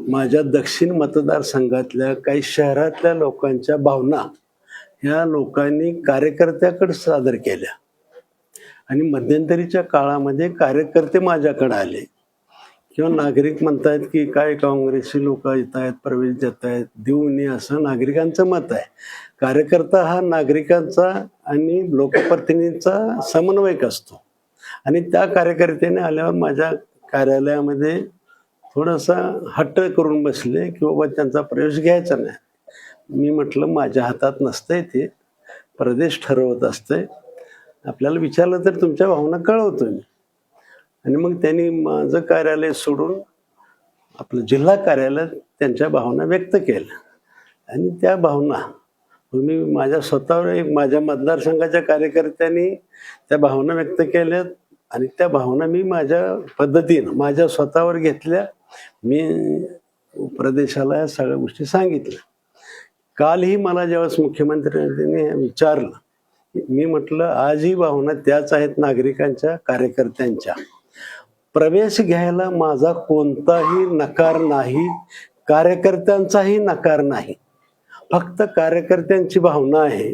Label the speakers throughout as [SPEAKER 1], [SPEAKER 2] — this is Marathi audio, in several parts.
[SPEAKER 1] माझ्या दक्षिण मतदारसंघातल्या काही शहरातल्या लोकांच्या भावना ह्या लोकांनी कार्यकर्त्याकडे सादर केल्या आणि मध्यंतरीच्या काळामध्ये कार्यकर्ते माझ्याकडे आले किंवा नागरिक म्हणतात की काय काँग्रेसची लोक येत आहेत, प्रवेश देत आहेत, देऊ नये असं नागरिकांचं मत आहे. कार्यकर्ता हा नागरिकांचा आणि लोकप्रतिनिधींचा समन्वयक असतो आणि त्या कार्यकर्त्याने आल्यावर माझ्या कार्यालयामध्ये थोडासा हट्ट करून बसले की बाबा त्यांचा प्रवेश घ्यायचा नाही. मी म्हटलं माझ्या हातात नसतंय, ते प्रदेश ठरवत असतंय, आपल्याला विचारलं तर तुमच्या भावना कळवतो मी. आणि मग त्यांनी माझं कार्यालय सोडून आपलं जिल्हा कार्यालयात त्यांच्या भावना व्यक्त केल्या आणि त्या भावना मी माझ्या स्वतःवर माझ्या मतदारसंघाच्या कार्यकर्त्यांनी त्या भावना व्यक्त केल्यात आणि त्या भावना मी माझ्या पद्धतीनं माझ्या स्वतःवर घेतल्या. मी प्रदेशाला या सगळ्या गोष्टी सांगितल्या. कालही मला ज्यावेळेस मुख्यमंत्र्यांनी विचारलं, मी म्हटलं आजही भावना त्याच आहेत नागरिकांच्या, कार्यकर्त्यांच्या. प्रवेश घ्यायला माझा कोणताही नकार नाही, कार्यकर्त्यांचाही नकार नाही. फक्त कार्यकर्त्यांची भावना आहे.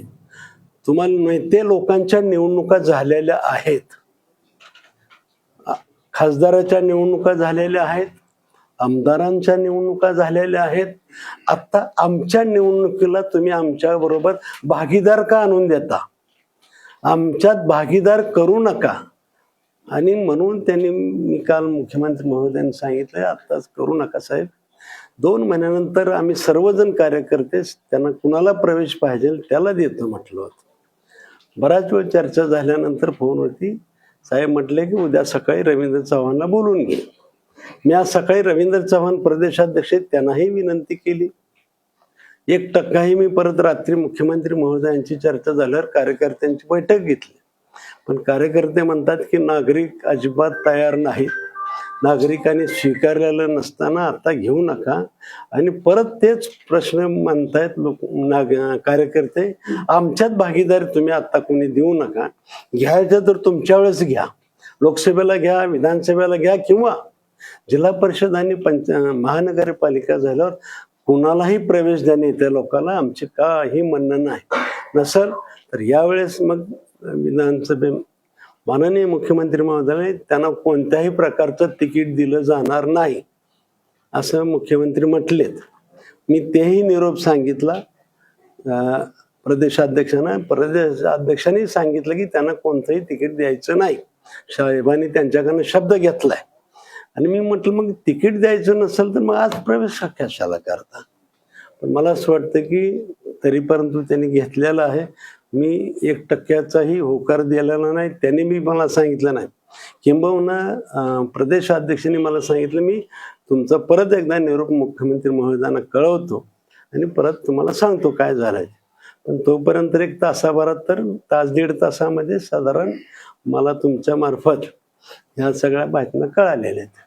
[SPEAKER 1] तुम्हाला नेते लोकांच्या निवडणुका झालेल्या आहेत, खासदाराच्या निवडणुका झालेल्या आहेत, आमदारांच्या निवडणुका झालेल्या आहेत. आता आमच्या निवडणुकीला तुम्ही आमच्या बरोबर भागीदार का आणून देता? आमच्यात भागीदार करू नका. आणि म्हणून त्यांनी मी काल मुख्यमंत्री महोदयांनी सांगितलं आत्ताच करू नका साहेब, 2 महिन्यानंतर आम्ही सर्वजण कार्यकर्ते त्यांना कुणाला प्रवेश पाहिजे त्याला देतो म्हटलं होतं. बराच वेळ चर्चा झाल्यानंतर फोनवरती साहेब म्हटले की उद्या सकाळी रवींद्र चव्हाणला बोलून घे. मी आज सकाळी रवींद्र चव्हाण प्रदेशाध्यक्ष त्यांनाही विनंती केली. 1% मी परत रात्री मुख्यमंत्री महोदयांची चर्चा झाल्यावर कार्यकर्त्यांची बैठक घेतली. पण कार्यकर्ते म्हणतात की नागरिक अजिबात तयार नाहीत, नागरिकांनी स्वीकारलेलं नसताना आता घेऊ नका. आणि परत तेच प्रश्न म्हणतायत कार्यकर्ते, आमच्यात भागीदारी तुम्ही आता कोणी देऊ नका, घ्यायचं तर तुमच्या वेळेस घ्या, लोकसभेला घ्या, विधानसभेला घ्या किंवा जिल्हा परिषद आणि महानगरपालिका झाल्यावर कुणालाही प्रवेश देणे त्या लोकांना आमचे काही म्हणणं नाही. नसेल तर यावेळेस मग विधानसभे माननीय मुख्यमंत्री महोदयाने त्यांना कोणत्याही प्रकारचं तिकीट दिलं जाणार नाही असं मुख्यमंत्री म्हटलेत. मी तेही निरोप सांगितला प्रदेशाध्यक्षांना. प्रदेशाध्यक्षांनी सांगितलं की त्यांना कोणतंही तिकीट द्यायचं नाही. साहेबांनी त्यांच्याकडनं शब्द घेतलाय. आणि मी म्हटलं मग तिकीट द्यायचं नसेल तर मग आज प्रवेश कशाला करता? पण मला असं वाटतं की तरी परंतु त्यांनी घेतलेला आहे. मी 1%चाही होकार दिलेला नाही. त्यांनी मी मला सांगितलं नाही. किंबहुना प्रदेशाध्यक्षांनी मला सांगितलं मी तुमचा परत एकदा निरोप मुख्यमंत्री महोदयांना कळवतो आणि परत तुम्हाला सांगतो काय झालंय. पण तोपर्यंत 1 तासाभरात तर तास 1.5 तासामध्ये साधारण मला तुमच्या मार्फत ह्या सगळ्या बातम्या कळालेल्या आहेत.